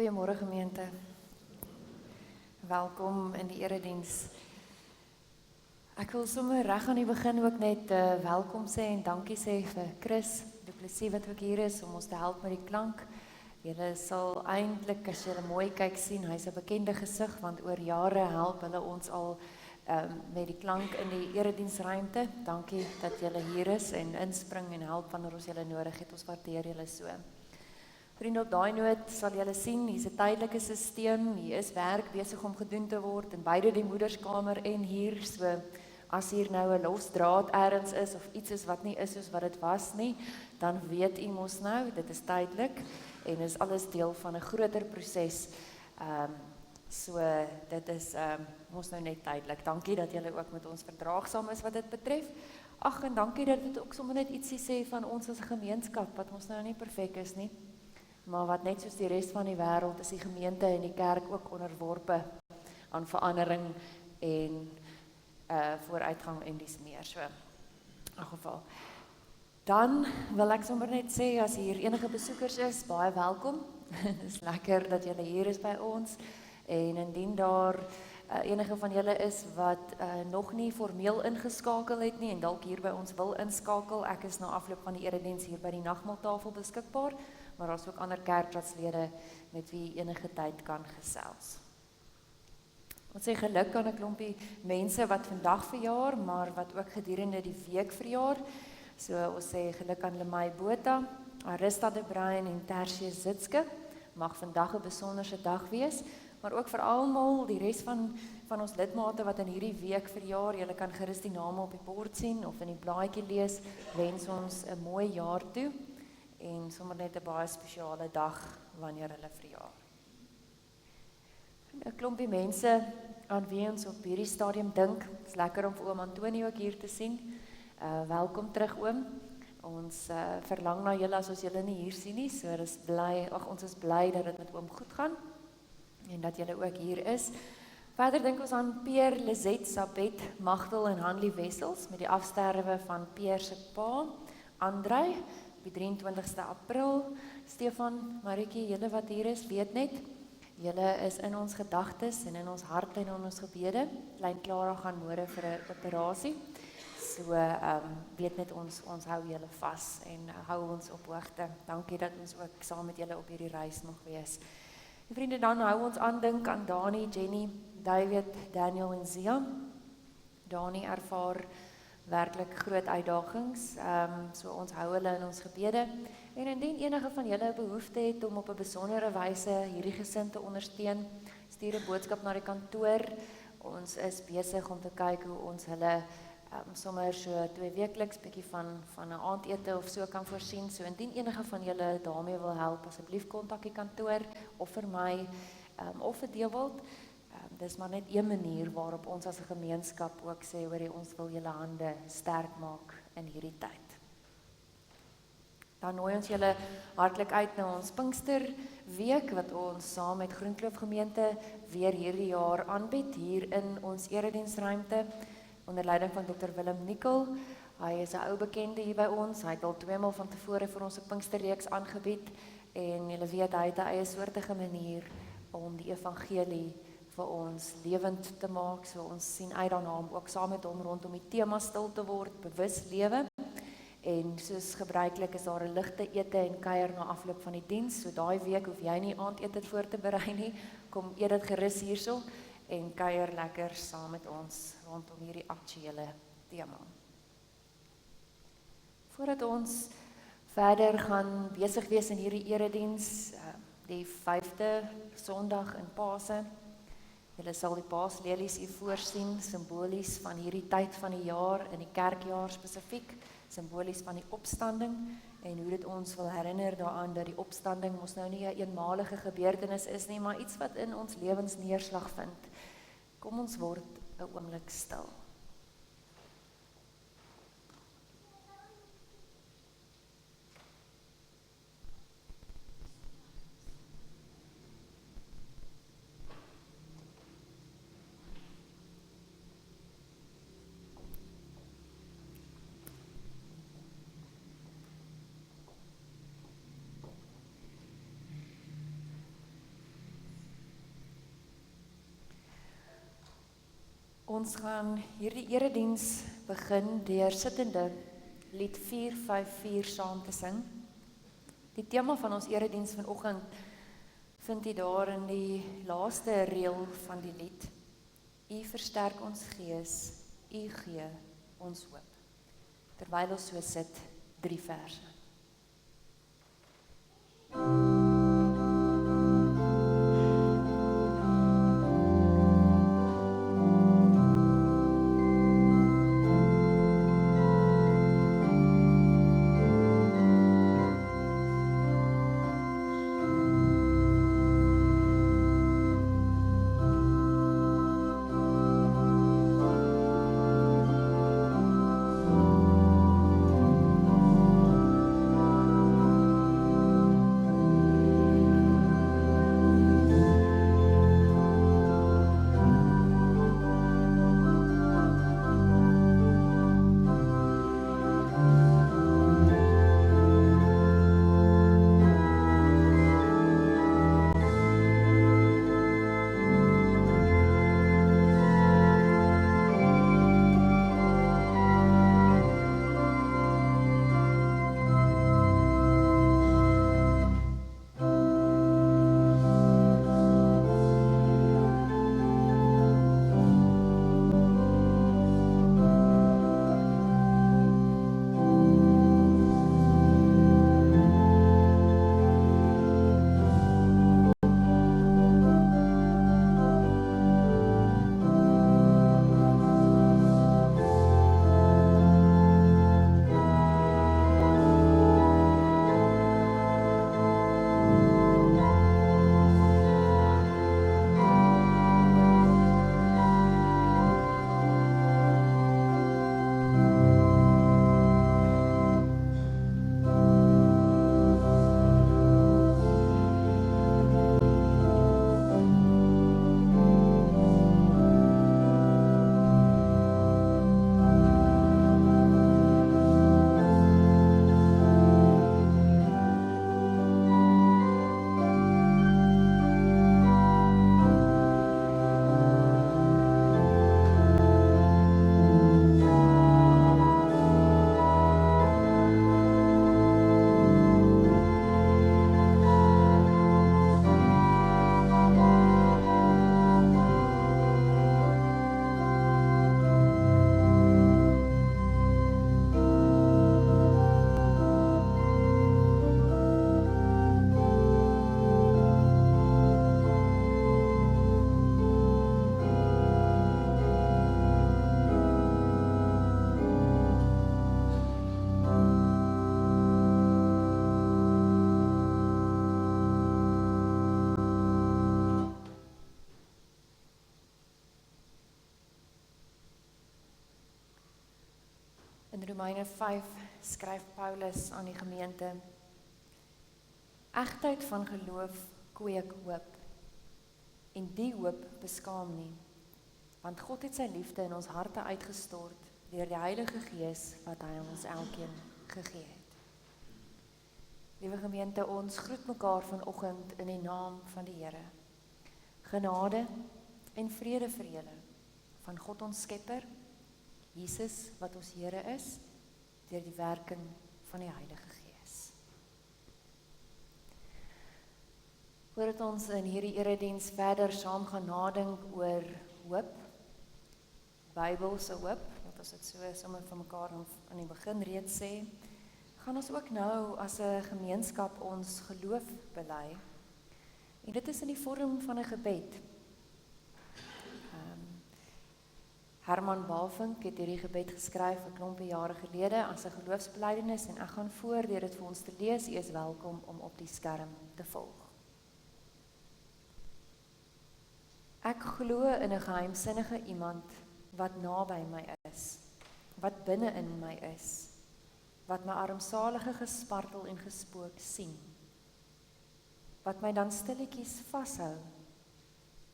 Goeiemôre gemeente. Welkom in die erediens. Ek wil sommer reg aan die begin ook net welkom sê en dankie sê vir Chris Du Plessis wat ook hier is om ons te help met die klank. Julle sal eintlik as julle mooi kyk sien, hy's 'n bekende gesig want oor jare help hulle ons al met die klank in die erediensruimte. Dankie dat julle hier is en inspring en help wanneer ons julle nodig het. Ons waardeer julle so. Vriende, op daai noot sal julle sien, hier's 'n tydelike stelsel, hier is werk besig om gedoen te word in beide die moederskamer en hier, so as hier nou 'n los draad ergens is of iets is wat nie is soos wat dit was nie, dan weet u mos nou, dit is tydelik en is alles deel van 'n groter proses. So dit is mos nou net tydelik. Dankie dat julle ook met ons verdraagsaam is wat dit betref. Ag, en dankie dat dit ook sommer net ietsie sê van ons as 'n gemeenskap wat ons nou nie perfek is nie. Maar wat net soos die res van die wêreld is die gemeente en die kerk ook onderworpe aan verandering en vooruitgang en dis meer. So, in geval. Dan wil ek sommer net sê, as hier enige besoekers is, baie welkom. Het is lekker dat julle hier is by ons. En indien daar enige van julle is wat nog nie formeel ingeskakel het nie en dalk hier by ons wil inskakel, ek is na afloop van die erediens hier by die nagmaaltafel beskikbaar. Maar daar is ook ander kerkraadslede met wie enige tyd kan gesels. Ons sê geluk aan 'n klompie mense wat vandag verjaar, maar wat ook gedurende die week verjaar. So ons sê geluk aan Lemay Botha, Arista de Bruin en Tertius Zitske. Mag vandag 'n besonderse dag wees, maar ook vir almal die res van ons lidmate wat in hierdie week verjaar. Julle kan gerus die name op die bord sien of in die blaadjie lees. Wens ons 'n mooi jaar toe. En sommer net 'n baie spesiale dag wanneer hulle verjaar. 'n Klompie mense aan wie ons op hierdie stadium dink. Dit is lekker om vir oom Antonie ook hier te sien. Welkom terug oom. Ons verlang na julle as ons julle nie hier sien nie. So ons is bly dat dit met oom goed gaan en dat julle ook hier is. Verder dink ons aan Peer, Lizet, Sabet, Magdel en Hanlie Wessels met die afsterwe van Peer se pa, Andrei. Op die 23ste April, Stefan, Maritjie, julle wat hier is, weet net, julle is in ons gedagtes en in ons harte en in ons gebede. Klein Clara gaan môre vir 'n operasie. So weet net ons hou julle vas en hou ons op hoogte. Dankie dat ons ook saam met julle op hierdie reis mag wees. En vriende, dan hou ons aan dink aan Dani, Jenny, David, Daniel en Zia. Dani ervaar werklik groot uitdagings, so ons hou hulle in ons gebede. En indien enige van julle 'n behoefte het om op 'n besondere wyse hierdie gesin te ondersteun, stuur 'n boodskap na die kantoor. Ons is besig om te kyk hoe ons hulle sommer so 2 weekliks bietjie van 'n aandete of so kan voorsien. So indien enige van julle daarmee wil help, asseblief kontak die kantoor of vir my of vir Dewald. Dis maar net een manier waarop ons as 'n gemeenskap ook sê hoor ons wil julle hande sterk maak in hierdie tyd. Dan nooi ons julle hartlik uit na ons Pinksterweek wat ons saam met Groenkloof gemeente weer hierdie jaar aanbied hier in ons erediensruimte onder leiding van Dr. Willem Nicol. Hy is 'n ou bekende hier by ons. Hy het al 2 maal van tevore vir ons 'n Pinksterreeks aangebied en julle weet hy het 'n eie soortige manier om die evangelie vir ons lewend te maak. So ons sien uit daarna om ook saam met hom rondom die tema stil te word, bewus lewe. En soos gebruiklik is daar 'n ligte ete en kuier na afloop van die diens. So daai week hoef jy nie aandete voor te berei nie. Kom eet dit gerus hierso en kuier lekker saam met ons rondom hierdie aktuele tema. Voordat ons verder gaan besig wees in hierdie erediens, die 5de Sondag in Pasen. Julle sal die paaslelies hier voorsien, simbolies van hierdie tyd van die jaar, in die kerkjaar spesifiek, simbolies van die opstanding, en hoe dit ons wil herinner daaraan dat die opstanding ons nou nie 'n eenmalige gebeurtenis is nie, maar iets wat in ons lewens neerslag vind. Kom ons word 'n oomblik stil. Ons gaan hierdie erediens begin deur sittende lied 454 saam te sing. Die tema van ons erediens vanoggend vind jy daar in die laaste reël van die lied. U versterk ons gees, U gee ons hoop. Terwyl ons so sit, 3 verse. In Romeine 5 skryf Paulus aan die gemeente: Egtheid van geloof kweek hoop, en die hoop beskaam nie, want God het sy liefde in ons harte uitgestort deur die Heilige Gees wat hy aan ons elkeen gegee het. Liewe gemeente, ons groet mekaar vanoggend in die naam van die Here. Genade en vrede vir julle van God ons Skepper, Jesus wat ons Here is, deur die werking van die Heilige Gees. Voordat ons in hierdie erediens verder saam gaan nadink oor hoop, Bybelse hoop, wat ons dit so sommer vir mekaar aan die begin reeds sê, gaan ons ook nou as 'n gemeenskap ons geloof bely. En dit is in die vorm van 'n gebed. Herman Bavink het hierdie gebed geskryf 'n klompie jare gelede as 'n geloofsbelijdenis en ek gaan voor deur dit vir ons te lees. U is welkom om op die skerm te volg. Ek glo in 'n geheimsinnige iemand wat naby my is, wat binne in my is, wat my armsalige gespartel en gespook sien, wat my dan stilletjies vashou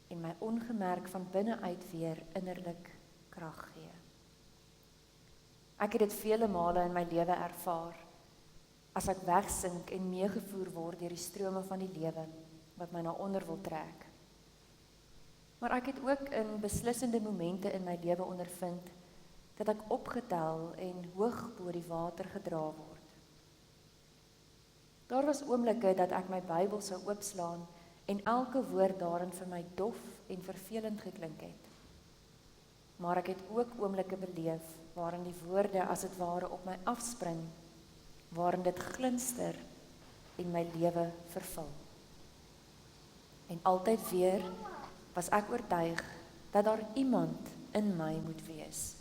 en my ongemerk van binne uit weer innerlik krag gee. Ek het dit vele male in my lewe ervaar, as ek wegsink en meegevoer word deur die strome van die lewe, wat my na onder wil trek. Maar ek het ook in beslissende momente in my lewe ondervind dat ek opgetel en hoog bo die water gedra word. Daar was oomblikke dat ek my Bybel sou oopslaan en elke woord daarin vir my dof en vervelend geklink het. Maar ek het ook oomblikke beleef waarin die woorde as het ware op my afspring, waarin dit glinster en my lewe vervul. En altyd weer was ek oortuig dat daar iemand in my moet wees.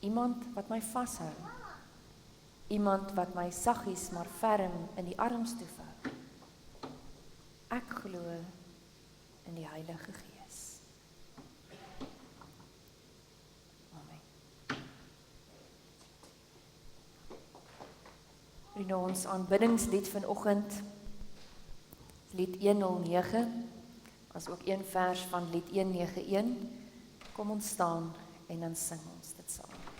Iemand wat my vashou. Iemand wat my saggies maar ferm in die arms toevou. Ek glo in die Heilige Gees. Amen. In ons aanbiddingslied vanoggend, lied 109, as ook een vers van lied 191, kom ons staan en dan sing ons dit saam.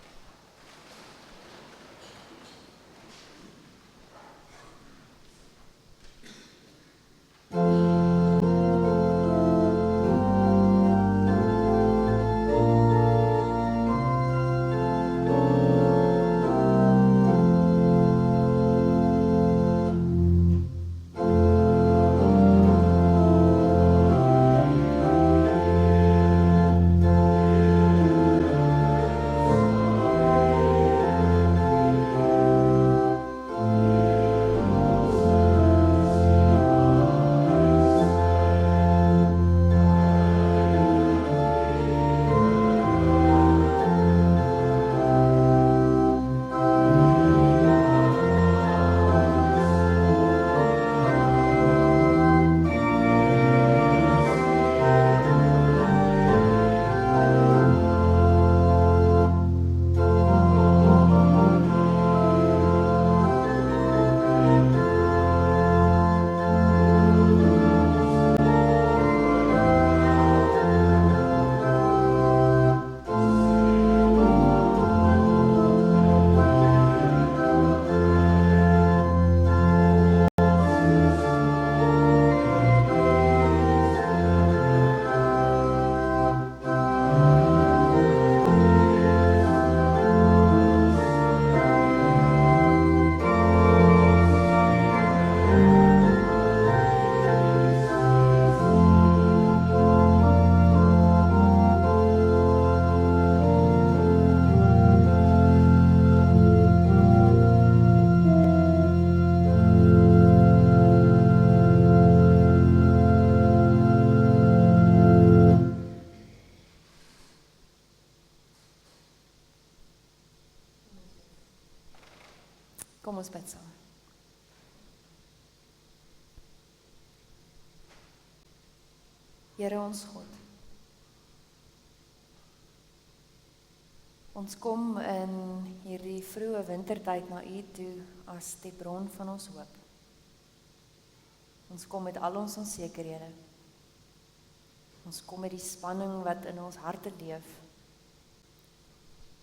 Kom ons bid saam. Here ons God, ons kom in hierdie vroeë wintertyd na U toe as die bron van ons hoop. Ons kom met al ons onsekerhede. Ons kom met die spanning wat in ons harte leef.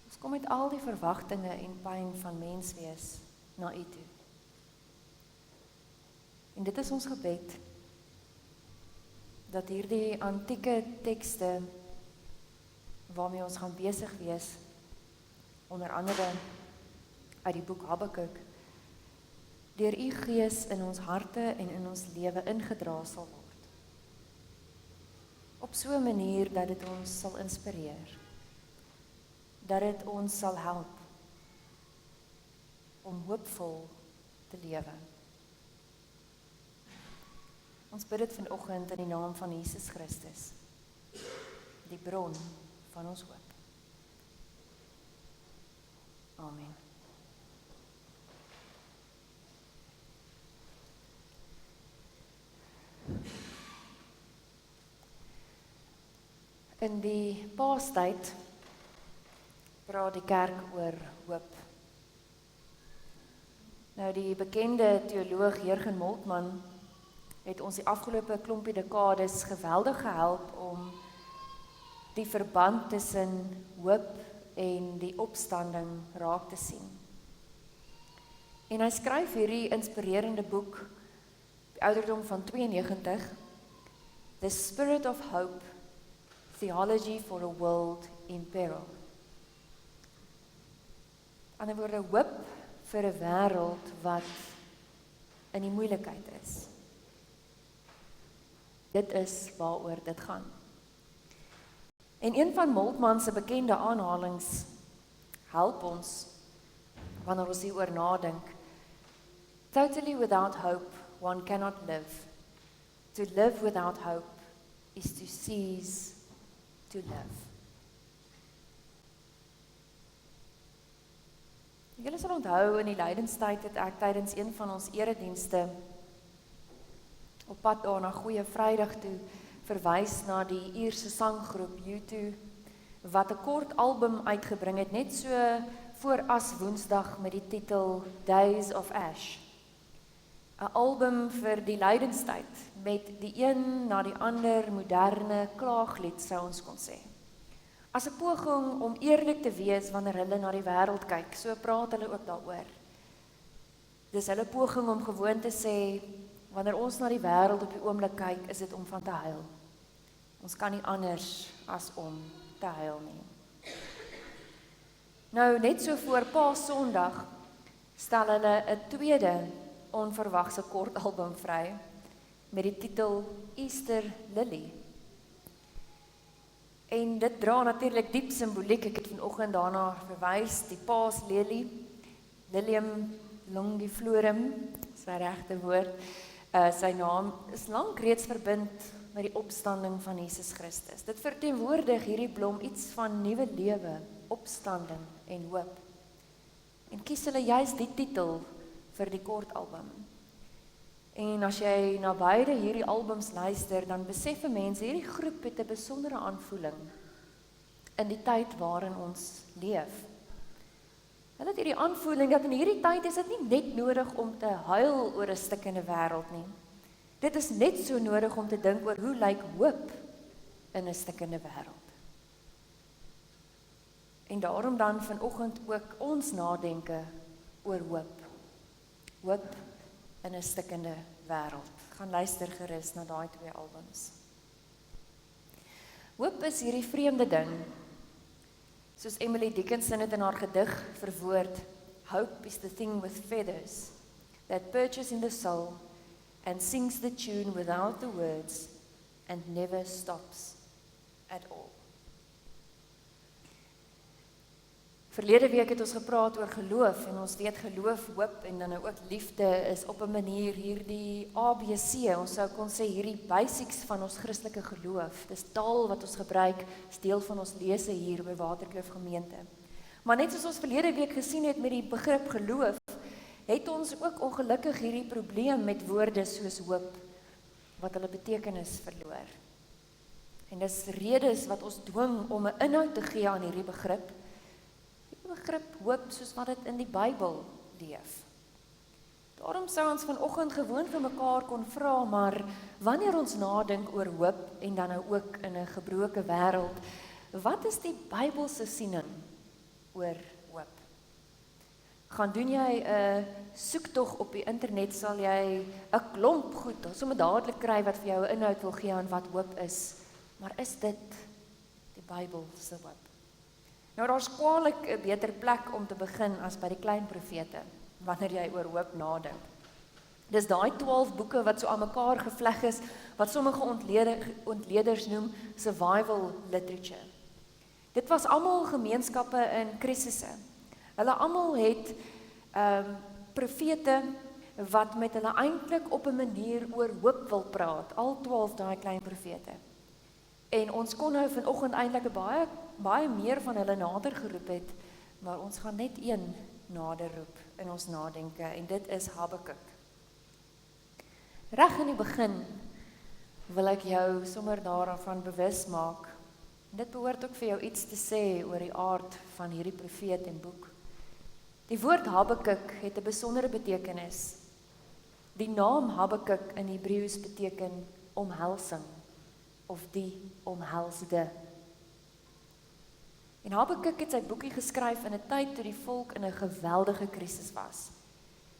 Ons kom met al die verwagtinge en pyn van menswees na U toe. En dit is ons gebed, dat hierdie antieke tekste waarmee ons gaan besig wees, onder andere uit die boek Habakuk, deur U Gees in ons harte en in ons lewe ingedra sal word. Op so 'n manier dat dit ons sal inspireer, dat dit ons sal help om hoopvol te lewe. Ons bid dit vanoggend in die naam van Jesus Christus, die bron van ons hoop. Amen. In die Paastyd praat die kerk oor hoop. Nou die bekende teoloog Jurgen Moltmann het ons die afgelope klompie dekades geweldig gehelp om die verband tussen hoop en die opstanding raak te sien. En hy skryf hierdie inspirerende boek, die ouderdom van 92, The Spirit of Hope theology for a world in peril. Aan die woorde, hoop vir 'n wêreld wat in die moeilikheid is. Dit is waaroor dit gaan. En een van Moltmann se bekende aanhalings help ons wanneer ons hieroor nadink. Totally without hope, one cannot live. To live without hope is to cease to live. Julle sal onthou in die lydenstyd het ek tydens een van ons eredienste op pad daar na Goeie Vrydag toe verwys na die Ierse sanggroep U2 wat 'n kort album uitgebring het net so voor As Woensdag met die titel Days of Ash. 'n Album vir die lydenstyd met die een na die ander moderne klaaglied sou ons kon sê. As 'n poging om eerlik te wees wanneer hulle na die wêreld kyk, so praat hulle ook daaroor. Dis hulle poging om gewoon te sê, wanneer ons na die wêreld op die oomblik kyk, is dit om van te huil. Ons kan nie anders as om te huil nie. Nou, net so voor Paasondag stel hulle 'n tweede onverwagse kort album vry met die titel Easter Lily. En dit dra natuurlik diep simboliek. Ek het vanoggend daarna verwys, die paaslelie, Lilium longiflorum, is my regte woord. Sy naam is lank reeds verbind met die opstanding van Jesus Christus. Dit verteenwoordig hierdie blom iets van nuwe lewe, opstanding en hoop. En kies hulle juist die titel vir die kort album. En as jy na beide hierdie albums luister, dan besef 'n mens hierdie groep het 'n besondere aanvoeling in die tyd waarin ons leef. Hulle het hierdie aanvoeling dat in hierdie tyd is dit nie net nodig om te huil oor 'n stikkende wêreld nie. Dit is net so nodig om te dink oor hoe lyk hoop in 'n stikkende wêreld. En daarom dan vanoggend ook ons nadenke oor hoop. Hoop in 'n stikkende wêreld. Gaan luister gerus na daai twee albums. Hoop is hierdie vreemde ding. Soos Emily Dickinson het in haar gedig verwoord, hope is the thing with feathers that perches in the soul and sings the tune without the words and never stops at all. Verlede week het ons gepraat oor geloof en ons weet geloof, hoop en dan ook liefde is op 'n manier hierdie ABC, ons sou kon sê hierdie basics van ons Christelike geloof. Dis taal wat ons gebruik, is deel van ons lese hier by Waterkloof Gemeente. Maar net soos ons verlede week gesien het met die begrip geloof, het ons ook ongelukkig hierdie probleem met woorde soos hoop, wat hulle betekenis verloor. En dis redes wat ons dwing om 'n inhoud te gee aan hierdie begrip hoop soos wat dit in die Bybel leef. Daarom sou ons vanoggend gewoon vir mekaar kon vra, maar wanneer ons nadink oor hoop en dan nou ook in 'n gebroke wêreld, wat is die Bybelse siening oor hoop? Gaan doen jy 'n soektog op die internet, sal jy 'n klomp goed, sommer dadelik kry wat vir jou 'n inhoud wil gee aan wat hoop is. Maar is dit die Bybelse hoop? Nou daar's kwaliek 'n beter plek om te begin as by die klein profete, wanneer jy oor hoop nadink. Dis daai 12 boeke wat so aan mekaar gevleg is, wat sommige ontleeders noem survival literature. Dit was almal gemeenskappe in krisisse. Hulle almal het profete wat met hulle eintlik op 'n manier oor hoop wil praat, al 12 daai klein profete. En ons kon nou vanoggend eintlik 'n baie meer van hulle nader geroep het, maar ons gaan net een nader roep in ons nadenke, en dit is Habakuk. Reg in die begin wil ek jou sommer daarvan bewus maak. Dit behoort ook vir jou iets te sê oor die aard van hierdie profeet en boek. Die woord Habakuk het 'n besondere betekenis. Die naam Habakuk in Hebreëus beteken omhelsing, of die omhelsde. En Habakuk het sy boekie geskryf in 'n tyd toe die volk in 'n geweldige krisis was.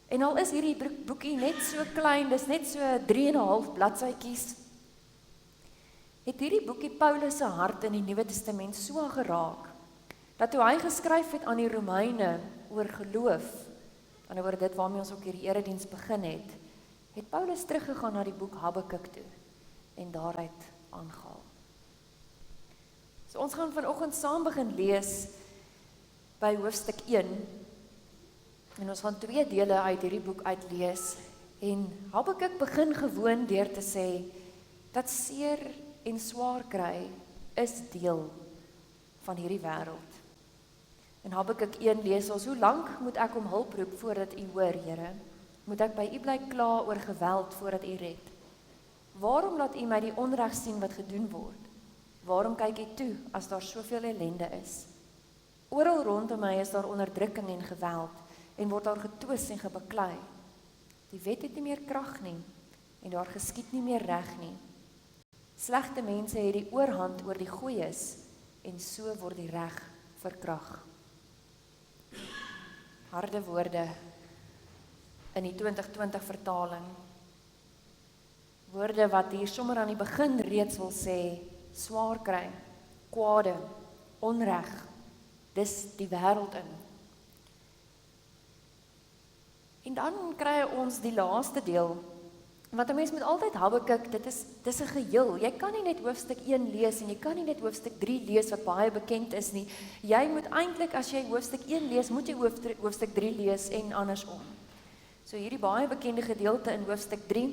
En al is hierdie boekie net so klein, dis net so 3,5 bladsytjies, het hierdie boekie Paulus se hart in die Nuwe Testament so geraak, dat toe hy geskryf het aan die Romeine oor geloof, aan oor dit waarmee ons ook hierdie erediens begin het Paulus teruggegaan na die boek Habakuk toe, en daaruit aangehaal. So ons gaan vanoggend saam begin lees, by hoofstuk 1, en ons gaan 2 dele uit hierdie boek uitlees, en Habakuk begin gewoon deur te sê, dat seer en swaar kry is deel van hierdie wêreld. In Habakuk 1 lees ons, hoe lank moet ek om hulp roep voordat u hoor, Here? Moet ek by u bly kla oor geweld voordat u red? Waarom laat u my die onreg sien wat gedoen word? Waarom kyk u toe as daar soveel ellende is? Oral rondom my is daar onderdrukking en geweld, en word daar getwis en gebaklei. Die wet het nie meer krag nie, en daar geskied nie meer reg nie. Slegte mense het die oorhand oor die goeies, en so word die reg verkrag. Harde woorde in die 2020 vertaling. Woorde wat hier sommer aan die begin reeds wil sê, swaar kry, kwade, onreg, dis die wêreld in. En dan kry ons die laaste deel, want 'n mens moet altyd Habakuk, dis 'n geheel. Jy kan nie net hoofstuk 1 lees en jy kan nie net hoofstuk 3 lees wat baie bekend is nie. Jy moet eintlik, as jy hoofstuk 1 lees, moet jy hoofstuk 3 lees en andersom. So hierdie baie bekende gedeelte in hoofstuk 3,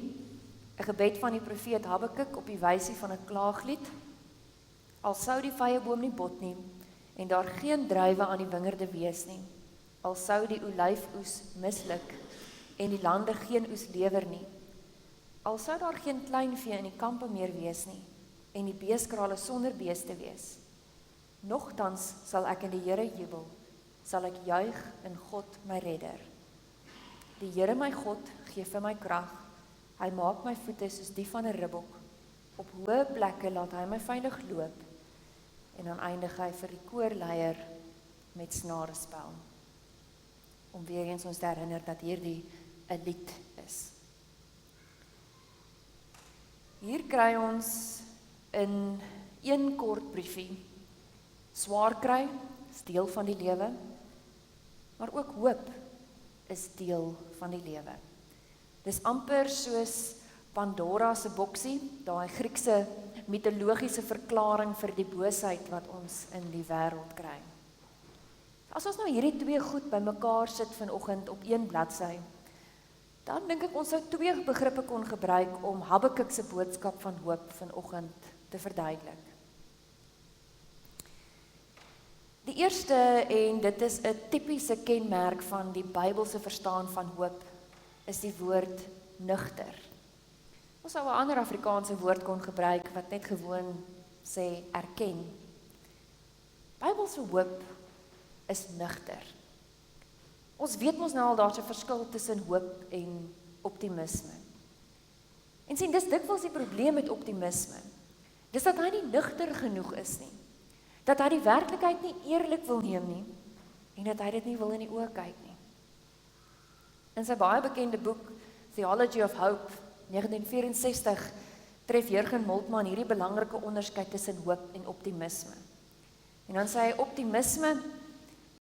'n gebed van die profeet Habakuk op die wysie van 'n klaaglied. Al sou die vyeboom nie bot nie en daar geen druiwe aan die wingerde wees nie. Al sou die olyfoes misluk en die lande geen oes lewer nie. Al sou daar geen kleinvee in die kampe meer wees nie en die beeskrale sonder beeste wees. Nogtans sal ek in die Here jubel, sal ek juig in God my redder. Die Here my God gee vir my krag. Hy maak my voete soos die van 'n ribbok. Op hoë plekke laat hy my veilig loop. En dan eindig hy vir die koorleier met snarespel. Om weer eens ons te herinner dat hierdie 'n lied is. Hier kry ons in een kort briefie, swaar kry is deel van die lewe, maar ook hoop is deel van die lewe. Dis amper soos Pandora se boksie, daai Griekse mitologiese verklaring vir die boosheid wat ons in die wêreld kry. As ons nou hierdie 2 goed bymekaar sit vanoggend op 1 bladsy, dan dink ek ons sou 2 begrippe kon gebruik om Habakuk se boodskap van hoop vanoggend te verduidelik. Die eerste, en dit is 'n tipiese kenmerk van die Bybelse verstaan van hoop, is die woord nugter. Ons sou 'n ander Afrikaanse woord kon gebruik wat net gewoon sê erken. Bybelse hoop is nugter. Ons weet mos nou al daar's 'n verskil tussen hoop en optimisme. En sien, dis dikwels die probleem met optimisme. Dis dat hy nie nugter genoeg is nie. Dat hy die werklikheid nie eerlik wil neem nie en dat hy dit nie wil in die oë kyk nie. In sy baie bekende boek Theology of Hope 1964 tref Jurgen Moltmann hierdie belangrike onderskeid tussen hoop en optimisme. En dan sê hy optimisme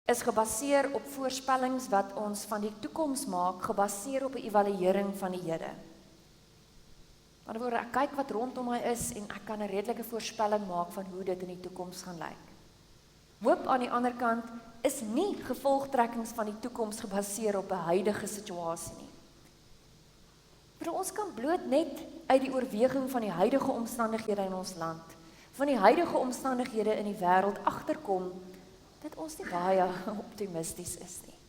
is gebaseer op voorspellings wat ons van die toekoms maak, gebaseer op 'n evaluering van die hede. Aan die ander woorde, ek kyk wat rondom my is en ek kan 'n redelike voorspelling maak van hoe dit in die toekoms gaan lyk. Hoop aan die ander kant is nie gevolgtrekkings van die toekoms gebaseer op 'n huidige situasie nie. Maar ons kan bloot net uit die oorweging van die huidige omstandighede in ons land, van die huidige omstandighede in die wêreld agterkom dat ons nie baie optimisties is nie.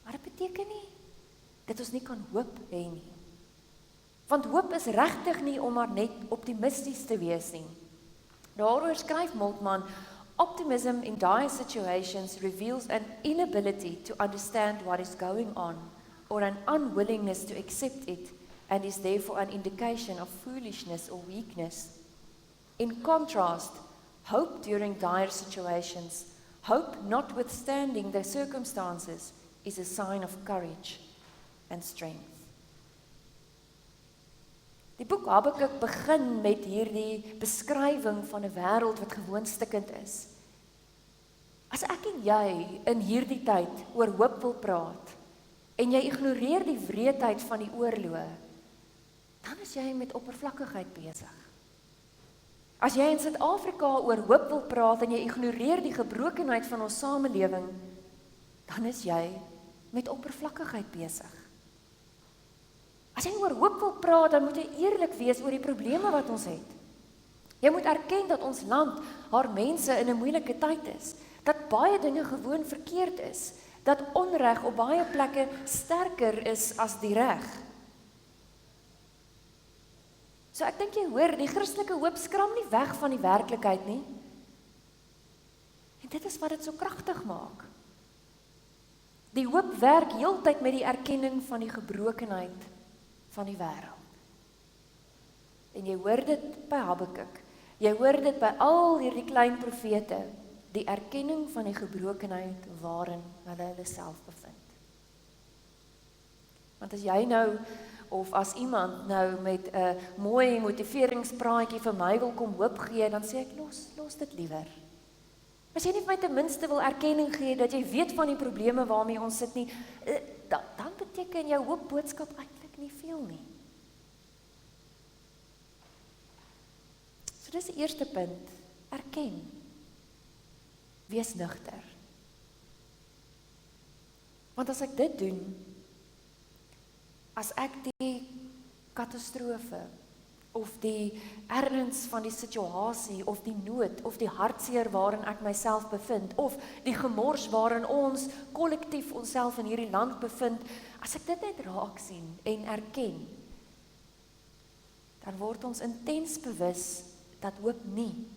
Maar dit beteken nie dat ons nie kan hoop hê nie. Want hoop is regtig nie om maar net optimisties te wees nie. Daaroor skryf Moltmann, optimism in dire situations reveals an inability to understand what is going on, or an unwillingness to accept it, and is therefore an indication of foolishness or weakness. In contrast, hope during dire situations, hope notwithstanding the circumstances, is a sign of courage and strength. Die boek Habakuk begin met hierdie beskrywing van 'n wêreld wat gewoon stikkend is. As ek en jy in hierdie tyd oor hoop wil praat, en jy ignoreer die wreedheid van die oorloë, dan is jy met oppervlakkigheid besig. As jy in Suid-Afrika oor hoop wil praat en jy ignoreer die gebrokenheid van ons samelewing, dan is jy met oppervlakkigheid besig. As jy oor hoop wil praat, dan moet jy eerlik wees oor die probleme wat ons het. Jy moet erken dat ons land, haar mense in 'n moeilike tyd is, dat baie dinge gewoon verkeerd is, dat onreg op baie plekke sterker is as die reg. So ek dink jy hoor, die Christelike hoop skram nie weg van die werklikheid nie. En dit is wat dit so kragtig maak. Die hoop werk heeltyd met die erkenning van die gebrokenheid van die wêreld. En jy hoor dit by Habakuk. Jy hoor dit by al hierdie klein profete, die erkenning van die gebrokenheid waarin hulle self bevind. Want as jy nou, of as iemand nou met 'n mooi motiveringspraatjie vir my wil kom hoop gee, dan sê ek, los dit liewer. As jy nie vir my ten minste wil erkenning gee, dat jy weet van die probleme waarmee ons sit nie, dan beteken jou hoopboodskap eintlik nie veel nie. So dis die eerste punt, erken. Wees nugter. Want as ek dit doen, as ek die katastrofe, of die erns van die situasie, of die nood, of die hartseer waarin ek myself bevind, of die gemors waarin ons kollektief onsself in hierdie land bevind, as ek dit net raak sien en erken, dan word ons intens bewus dat hoop nie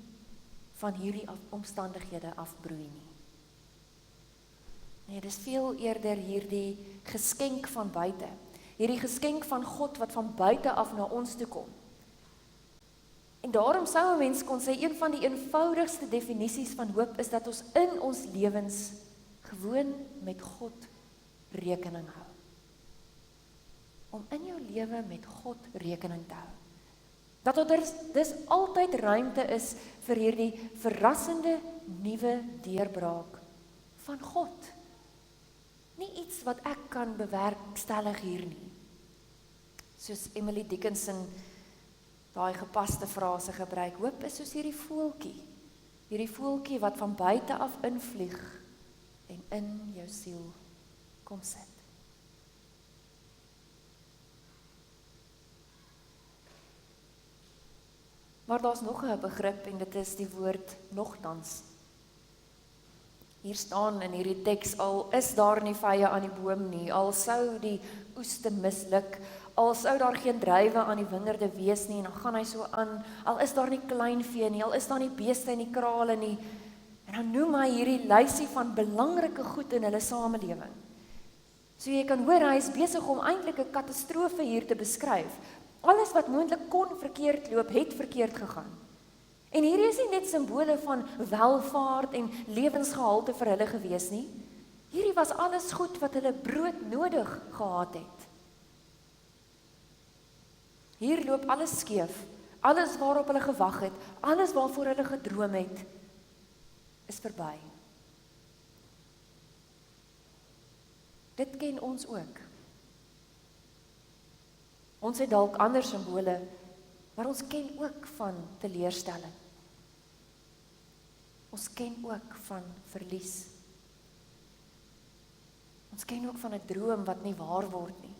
van hierdie omstandighede afbroei nie. Nee, dis veel eerder hierdie geskenk van buite, hierdie geskenk van God wat van buite af na ons toe kom. En daarom sou 'n mens kon sê, een van die eenvoudigste definisies van hoop is dat ons in ons lewens gewoon met God rekening hou. Om in jou lewe met God rekening te hou. Dat dis altyd ruimte is vir hierdie verrassende nuwe deurbraak van God. Nie iets wat ek kan bewerkstellig hier nie. Soos Emily Dickinson daai gepaste frase gebruik, hoop is soos hierdie voeltjie wat van buite af invlieg en in jou siel kom sit. Maar daar's nog 'n begrip en dit is die woord nogtans. Hier staan in hierdie teks, al is daar nie vye aan die boom nie, al sou die oeste misluk, al sou daar geen druiwe aan die wingerde wees nie, en dan gaan hy so aan, al is daar nie kleinvee nie, al is daar nie beeste in die krale nie, en dan noem hy hierdie lysie van belangrike goed in hulle samelewing. So jy kan hoor, hy is besig om eintlik 'n katastrofe hier te beskryf. Alles wat moontlik kon verkeerd loop, het verkeerd gegaan. En hierdie is nie net simbole van welvaart en lewensgehalte vir hulle gewees nie. Hierdie was alles goed wat hulle brood nodig gehad het. Hier loop alles skeef, alles waarop hulle gewag het, alles waarvoor hulle gedroom het, is verby. Dit ken ons ook. Ons het dalk ander simbole, maar ons ken ook van teleurstelling. Ons ken ook van verlies. Ons ken ook van 'n droom wat nie waar word nie.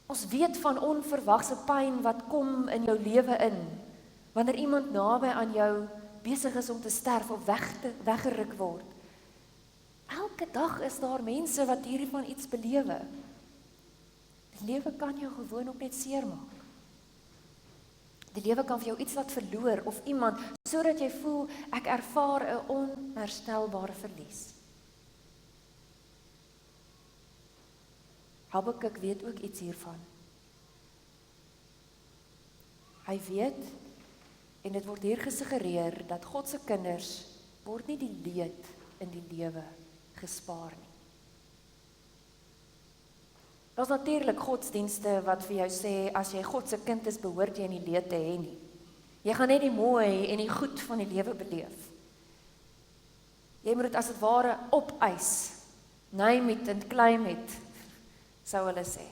Ons weet van onverwagse pyn wat kom in jou lewe in, wanneer iemand naby aan jou besig is om te sterf of weggeruk word. Elke dag is daar mense wat hiervan iets belewe. Die lewe kan jou gewoon ook net seermaak. Die lewe kan vir jou iets laat verloor of iemand, sodat jy voel, ek ervaar 'n onherstelbare verlies. Habakuk weet ook iets hiervan. Hy weet, en dit word hier gesuggereer, dat God se kinders word nie die leed in die lewe gespaar nie. Daar's natuurlik godsdienste wat vir jou sê, as jy God se kind is, behoort jy nie leed te hê nie. Jy gaan net die mooi en die goed van die lewe beleef. Jy moet dit as het ware opeis, name it and claim it, sou hulle sê.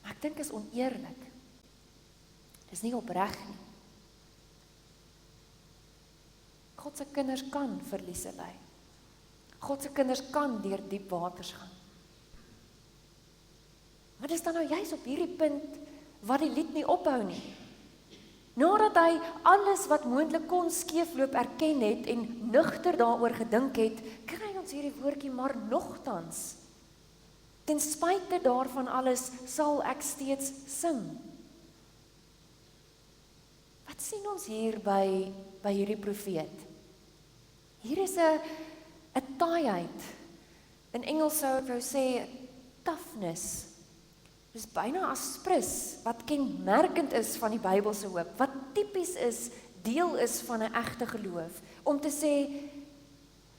Maar ek dink is oneerlik. Dis nie opreg nie. God se kinders kan verliese ly. God se kinders kan deur diep waters gaan. Maar dis dan nou juis op hierdie punt wat die lied nie ophou nie. Nadat hy alles wat moontlik kon skeefloop erken het en nugter daaroor gedink het, kry ons hierdie woordjie maar nogtans. Ten spyte daarvan alles sal ek steeds sing. Wat sien ons hier by hierdie profeet? Hier is 'n taaiheid. In Engels sou ek wou sê toughness. Dis byna aspris wat kenmerkend is van die Bybelse hoop, wat tipies is, deel is van 'n egte geloof, om te sê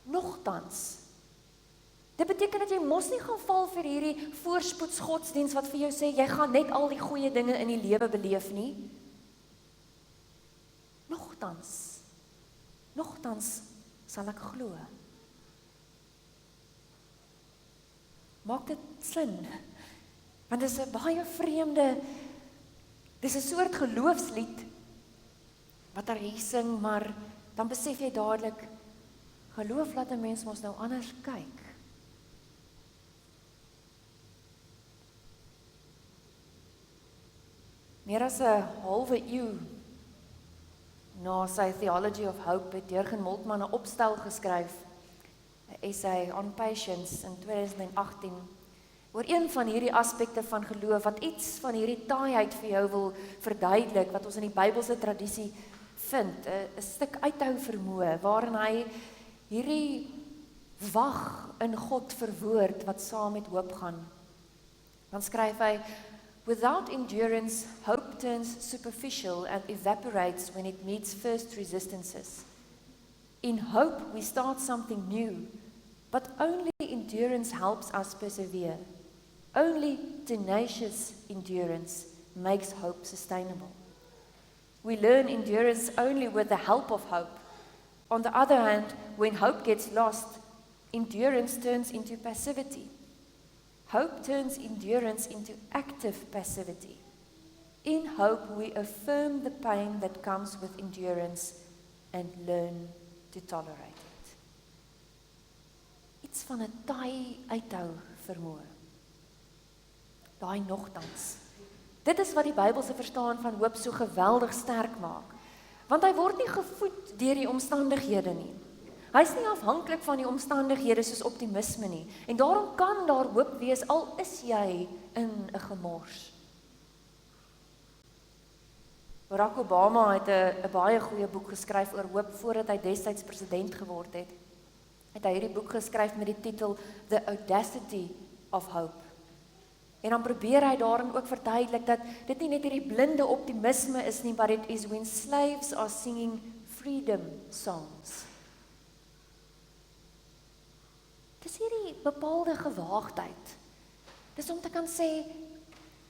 nogtans. Dit beteken dat jy mos nie gaan val vir hierdie voorspoedsgodsdiens wat vir jou sê jy gaan net al die goeie dinge in die lewe beleef nie. Nogtans sal ek glo. Maak dit sin? Want dit is 'n baie vreemde, dis 'n soort geloofslied wat hy sing, maar dan besef jy dadelik, geloof laat 'n mens mos nou anders kyk. Meer as 'n halwe eeu na sy Theology of Hope het Jurgen Moltmann 'n opstel geskryf, 'n essay on patience in 2018, oor een van hierdie aspekte van geloof, wat iets van hierdie taaiheid vir jou wil verduidelik, wat ons in die Bybelse tradisie vind, 'n stuk uithou vermoë, waarin hy hierdie wag in God verwoord, wat saam met hoop gaan. Dan skryf hy, without endurance, hope turns superficial and evaporates when it meets first resistances. In hope, we start something new, but only endurance helps us persevere. Only tenacious endurance makes hope sustainable. We learn endurance only with the help of hope. On the other hand, when hope gets lost, endurance turns into passivity. Hope turns endurance into active passivity. In hope, we affirm the pain that comes with endurance and learn to tolerate it. Iets van 'n taai uithou vermoë. Daai nogtans. Dit is wat die Bybelse verstaan van hoop so geweldig sterk maak. Want hy word nie gevoed deur die omstandighede nie. Hy is nie afhanklik van die omstandighede soos optimisme nie. En daarom kan daar hoop wees al is jy in 'n gemors. Barack Obama het 'n baie goeie boek geskryf oor hoop voordat hy destyds president geword het. Het hy hierdie boek geskryf met die titel The Audacity of Hope. En dan probeer hy daarin ook verduidelik dat dit nie net hierdie blinde optimisme is nie, but it is when slaves are singing freedom songs. Dis hierdie bepaalde gewaagdheid. Dis om te kan sê,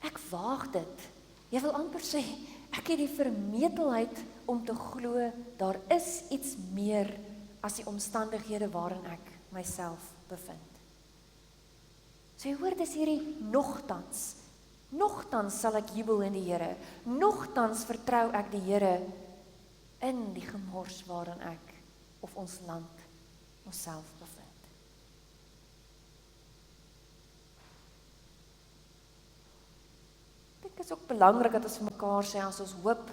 ek waag dit. Jy wil amper sê, ek het die vermetelheid om te glo, daar is iets meer as die omstandighede waarin ek myself bevind. So jy hoor, dis hierdie nogtans. Nogtans sal ek jubel in die Here. Nogtans vertrou ek die Here in die gemors waarin ek of ons land onsself bevind. Dit is ook belangrik dat ons vir mekaar sê, as ons hoop,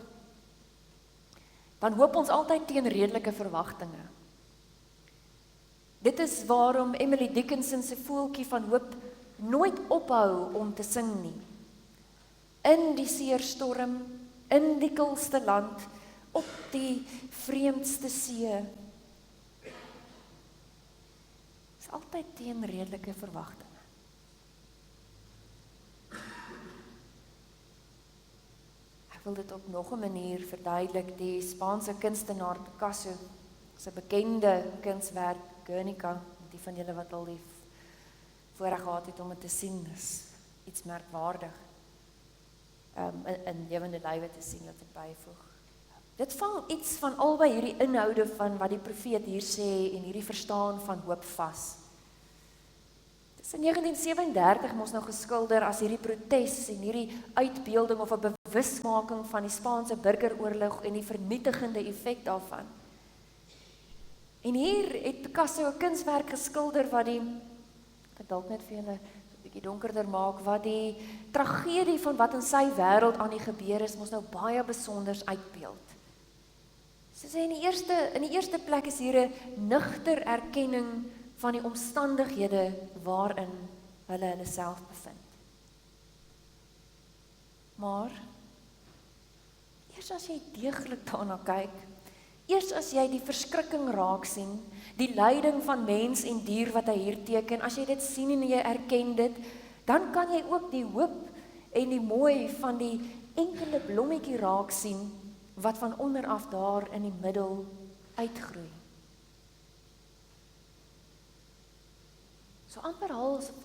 dan hoop ons altyd teen redelike verwagtinge. Dit is waarom Emily Dickinson se voeltjie van hoop nooit ophou om te sing nie. In die seerstorm, in die kilste land, op die vreemdste see. Is altyd teen redelike verwagtinge. Ek wil dit op nog 'n manier verduidelik. Die Spaanse kunstenaar Picasso, sy bekende kunswerk Guernica, die van julle wat al die voorreg gehad het om dit te sien, is iets merkwaardig. In lewende lywe te sien, wat ek byvoeg. Dit vang iets van albei hierdie inhoude van wat die profeet hier sê en hierdie verstaan van hoop vas. Dit is in 1937 mos nou geskilder as hierdie protes en hierdie uitbeelding of 'n bewusmaking van die Spaanse burgeroorlog en die vernietigende effek daarvan. En hier het Picasso 'n kunswerk geskilder wat ek dalk net vir julle 'n bietjie donkerder maak, wat die tragedie van wat in sy wêreld aan die gebeur is, mos nou baie besonders uitbeeld. So sê in die eerste plek is hier 'n nugter erkenning van die omstandighede waarin hulle self bevind. Maar eers as jy deeglik daarna kyk, eers as jy die verskrikking raak sien, die lyding van mens en dier wat hy hier teken, as jy dit sien en jy erken dit, dan kan jy ook die hoop en die mooi van die enkele blommetjie raak sien, wat van onder af daar in die middel uitgroei. So amper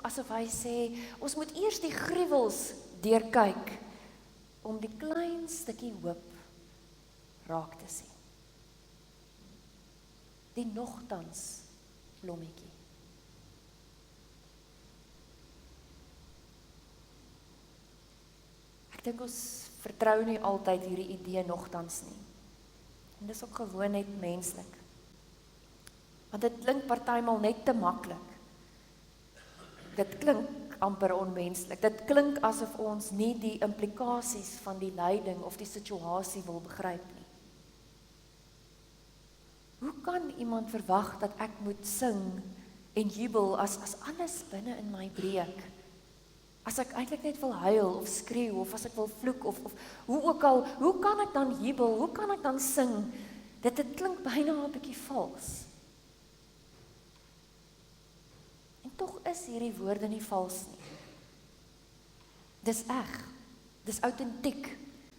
asof hy sê, ons moet eers die gruwels deurkyk, om die klein stukkie hoop raak te sien. Die nogtans blommetjie. Ek dink ons vertrou nie altyd hierdie idee nogtans nie. En dis ook gewoon net menslik. Want dit klink partymal net te maklik. Dit klink amper onmenslik. Dit klink asof ons nie die implikasies van die lyding of die situasie wil begryp nie. Hoe kan iemand verwag dat ek moet sing en jubel as alles binne in my breek? As ek eintlik net wil huil of skreeu of as ek wil vloek of hoe ook al, hoe kan ek dan jubel? Hoe kan ek dan sing? Dit klink byna 'n bietjie vals. En tog is hierdie woorde nie vals nie. Dis eg. Dis autentiek.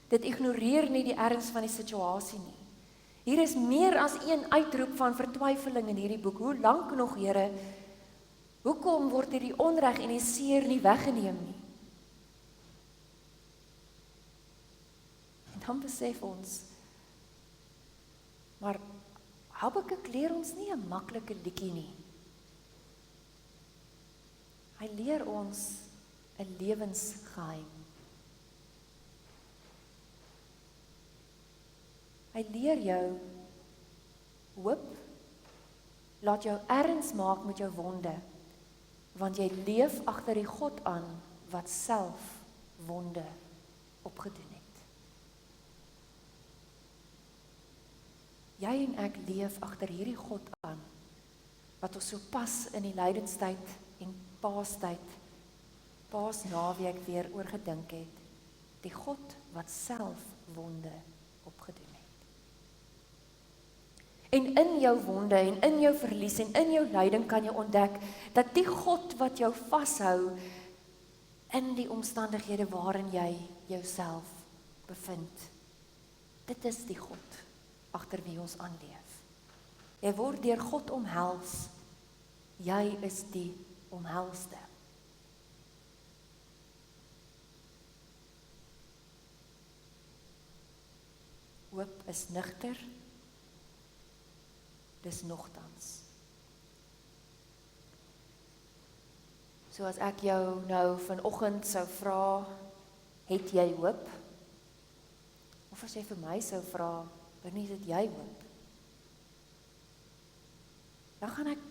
Dit ignoreer nie die erns van die situasie nie. Hier is meer as een uitroep van vertwyfeling in hierdie boek. Hoe lank nog, Here? Hoekom word hierdie onreg en die seer nie weggeneem nie? En dan besef ons, maar Habakuk leer ons nie 'n maklike liedjie nie. Hy leer ons 'n lewensgeheim. Hy leer jou hoop, laat jou erns maak met jou wonde, want jy leef agter die God aan wat self wonde opgedoen het. Jy en ek leef agter hierdie God aan, wat ons so pas in die lydenstyd en Paasnaweek weer oorgedink het, die God wat self wonde opgedoen het. En in jou wonde en in jou verlies en in jou lyding kan jy ontdek dat die God wat jou vashou in die omstandighede waarin jy jouself bevind, dit is die God agter wie ons aanleef. Jy word deur God omhels, jy is die omhelsde. Hoop is nugter, dis nogtans. So as ek jou nou vanoggend sou vra, het jy hoop? Of as jy vir my sou vra, Bernice, het jy hoop? Dan gaan ek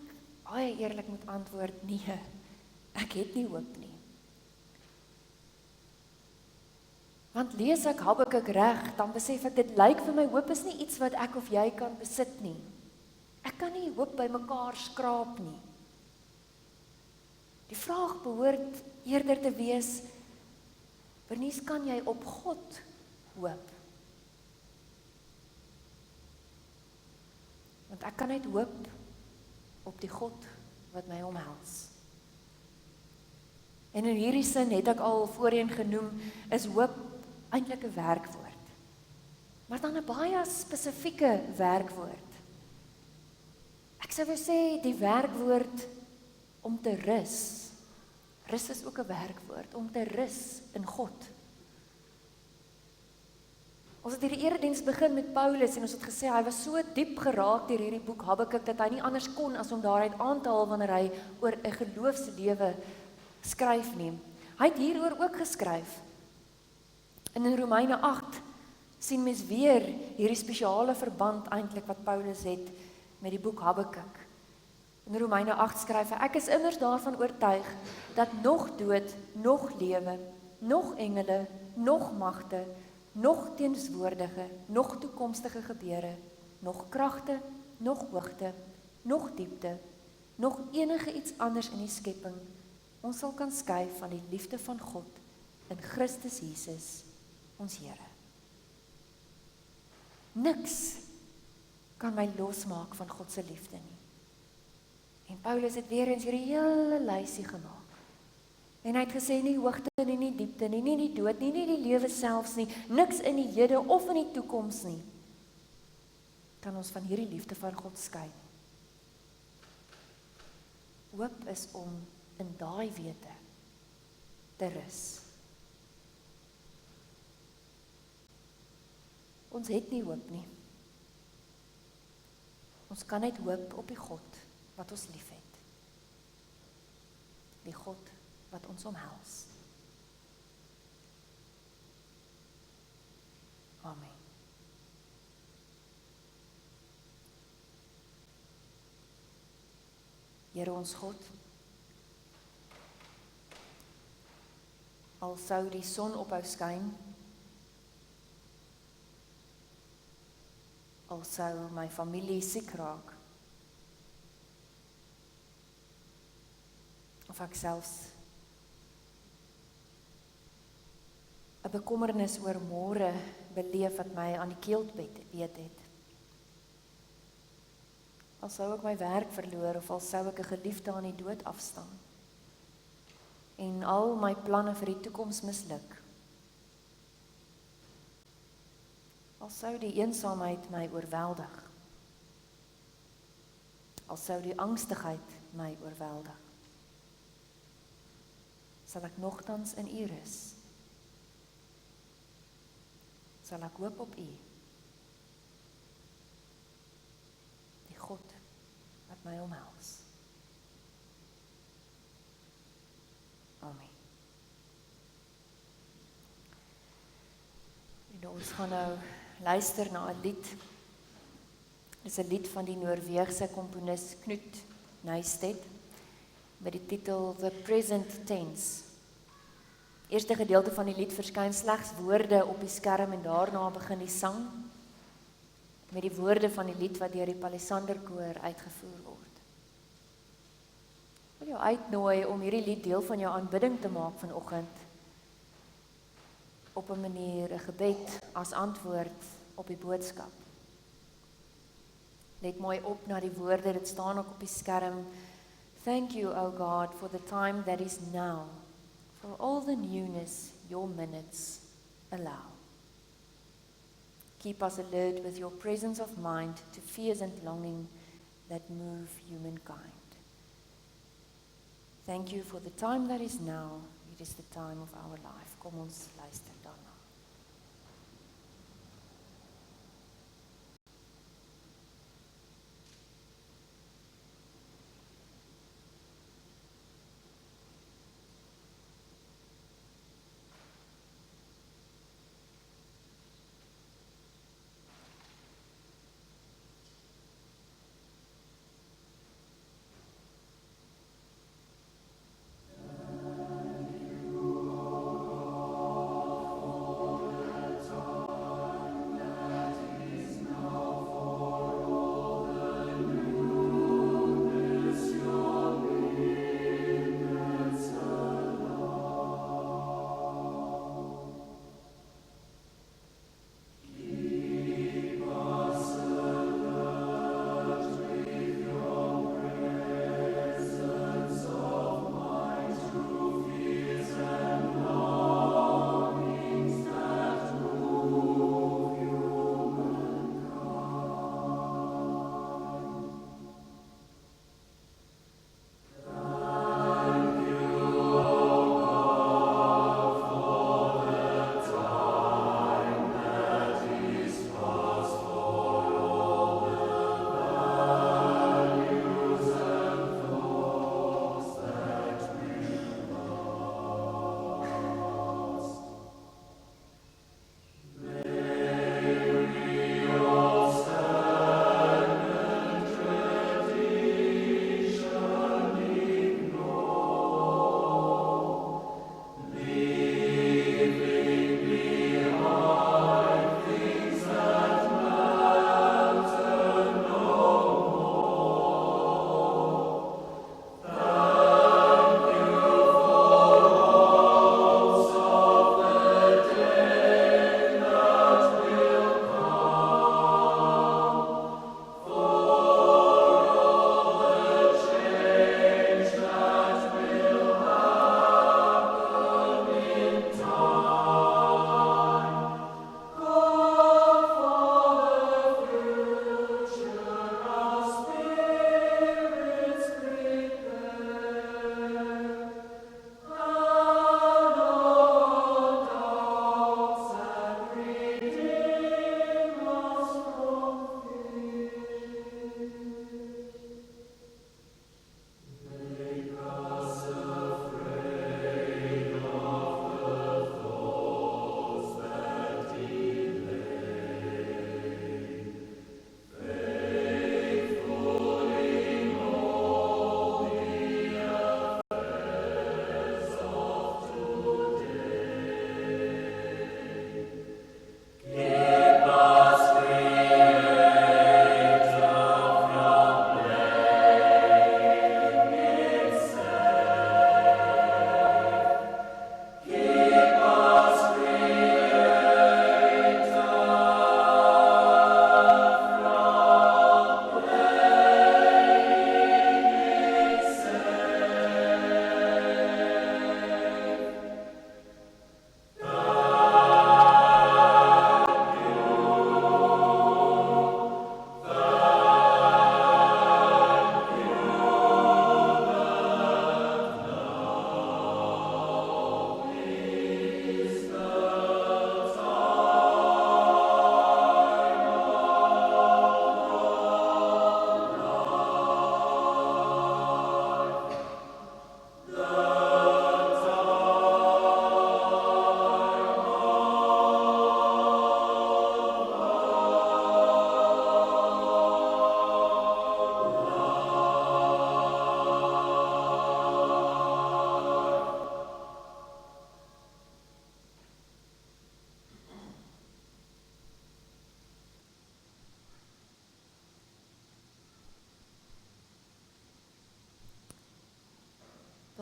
baie eerlik moet antwoord, nee, ek het nie hoop nie. Want lees ek Habakuk reg, dan besef ek, dit lyk vir my, hoop is nie iets wat ek of jy kan besit nie. Ek kan nie hoop by mekaar skraap nie. Die vraag behoort eerder te wees, Bernice, kan jy op God hoop? Want ek kan net hoop op die God wat my omhels. En in hierdie sin het ek al voorheen genoem, is hoop eintlik 'n werkwoord. Maar dan 'n baie spesifieke werkwoord. Ek sou wou sê die werkwoord om te rus Rus is ook 'n werkwoord, om te rus in God. Ons het hierdie erediens begin met Paulus en ons het gesê hy was so diep geraak deur hierdie boek Habakuk dat hy nie anders kon as om daaruit aan te haal wanneer hy oor 'n geloofslewe skryf nie. Hy het hieroor ook geskryf. En in Romeine 8 sien mens weer hierdie spesiale verband eintlik wat Paulus het met die boek Habakuk. In Romeine 8 skryf hy: Ek is immers daarvan oortuig dat nog dood, nog lewe, nog engele, nog magte, nog teenswoordige, nog toekomstige gebeure, nog kragte, nog hoogte, nog diepte, nog enige iets anders in die skepping ons sal kan skei van die liefde van God in Christus Jesus, ons Here. Niks kan my losmaak van God se liefde nie. En Paulus het weer eens hierdie hele lysie gemaak. En hy het gesê nie hoogte nie, nie diepte nie, nie die dood nie, nie die lewe selfs nie, niks in die hede of in die toekoms nie, kan ons van hierdie liefde van God skei. Hoop is om in daai wete te rus. Ons het nie hoop nie. Ons kan net hoop op die God wat ons lief het. Die God wat ons omhels. Amen. Here ons God, al sou die son ophou skyn, al sou my familie siek raak, of ek selfs 'n bekommernis oor môre beleef wat my aan die keelpad weet het. Al sou ek my werk verloor of al sou ek 'n geliefde aan die dood afstaan en al my planne vir die toekoms misluk. Al sou die eensaamheid my oorweldig. Al sou die angstigheid my oorweldig. Sal ek nogtans in U rus. Sal ek hoop op U. Die God wat my omhels. Amen. En ons gaan nou luister na 'n lied. Dit is 'n lied van die Noorse komponis Knut Nystedt met die titel The Present Tense. Eerste gedeelte van die lied verskyn slegs woorde op die skerm en daarna begin die sang met die woorde van die lied wat deur die Palisanderkoor uitgevoer word. Ek wil jou uitnooi om hierdie lied deel van jou aanbidding te maak vanoggend. Op 'n manier 'n gebed as antwoord op die boodskap. Let mooi op na die woorde, dit staan ook op die skerm. Thank you, O God, for the time that is now, for all the newness your minutes allow. Keep us alert with your presence of mind to fears and longing that move humankind. Thank you for the time that is now, it is the time of our life. Kom ons luister daarna.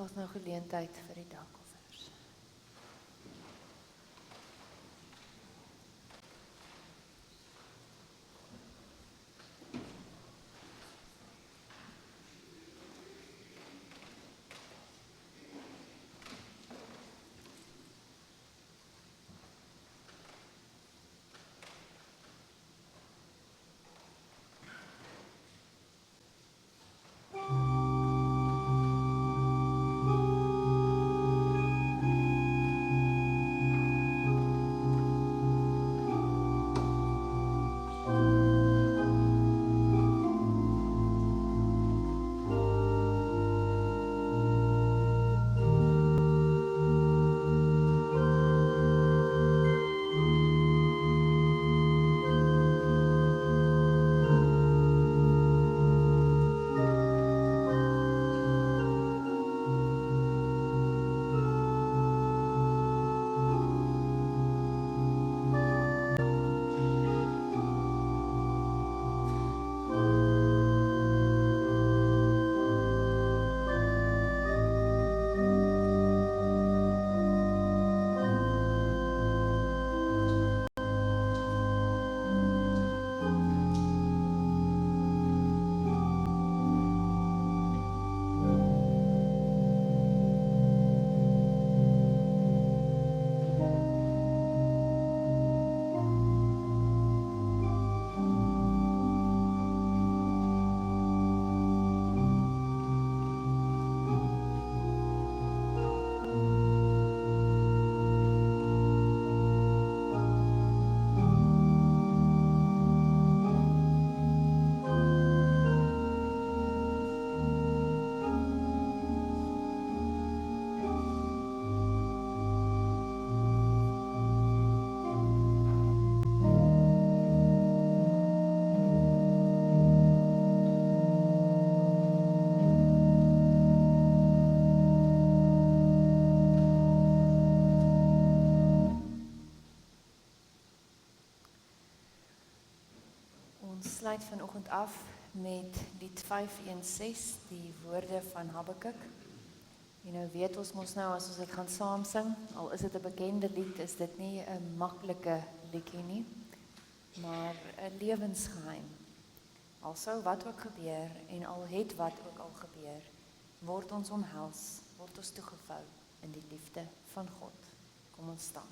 Daar's nou geleentheid vir die dankoffers. Ons sluit vanoggend af met lied 516, die woorde van Habakuk. En nou weet ons mos nou, as ons dit gaan saam sing, al is dit 'n bekende lied, is dit nie 'n maklike liedjie nie, maar 'n lewensgeheim. Al sou wat ook gebeur en al het wat ook al gebeur, word ons omhels, word ons toegevou in die liefde van God. Kom ons staan.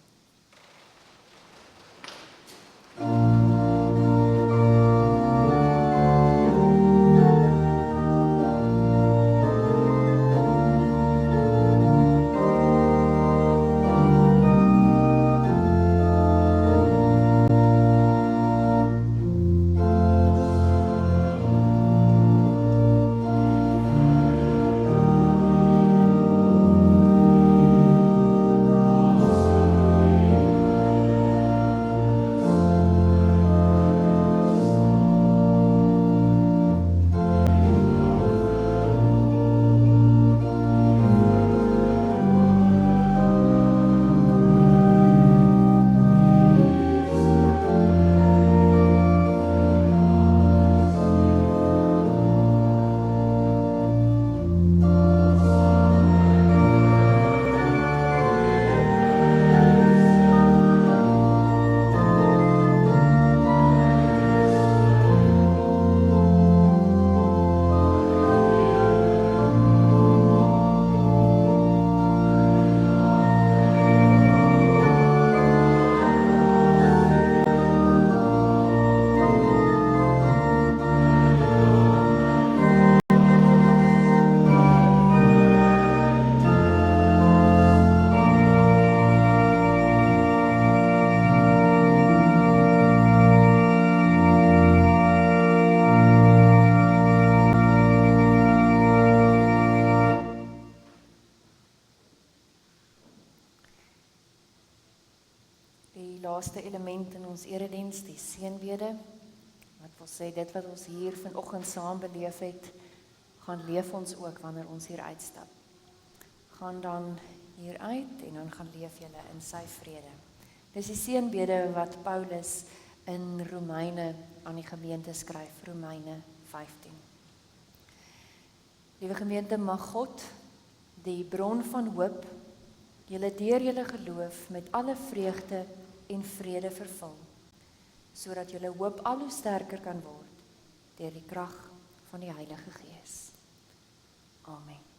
laaste element in ons erediens, die seënbede. Wat wil sê, dit wat ons hier vanoggend saam beleef het, gaan leef ons ook wanneer ons hier uitstap. Gaan dan hier uit en dan gaan leef julle in sy vrede. Dis die seënbede wat Paulus in Romeine aan die gemeente skryf, Romeine 15. Liewe gemeente, mag God die bron van hoop, julle deur julle geloof met alle vreugde en vrede vervul, sodat julle hoop al hoe sterker kan word deur die krag van die Heilige Gees. Amen.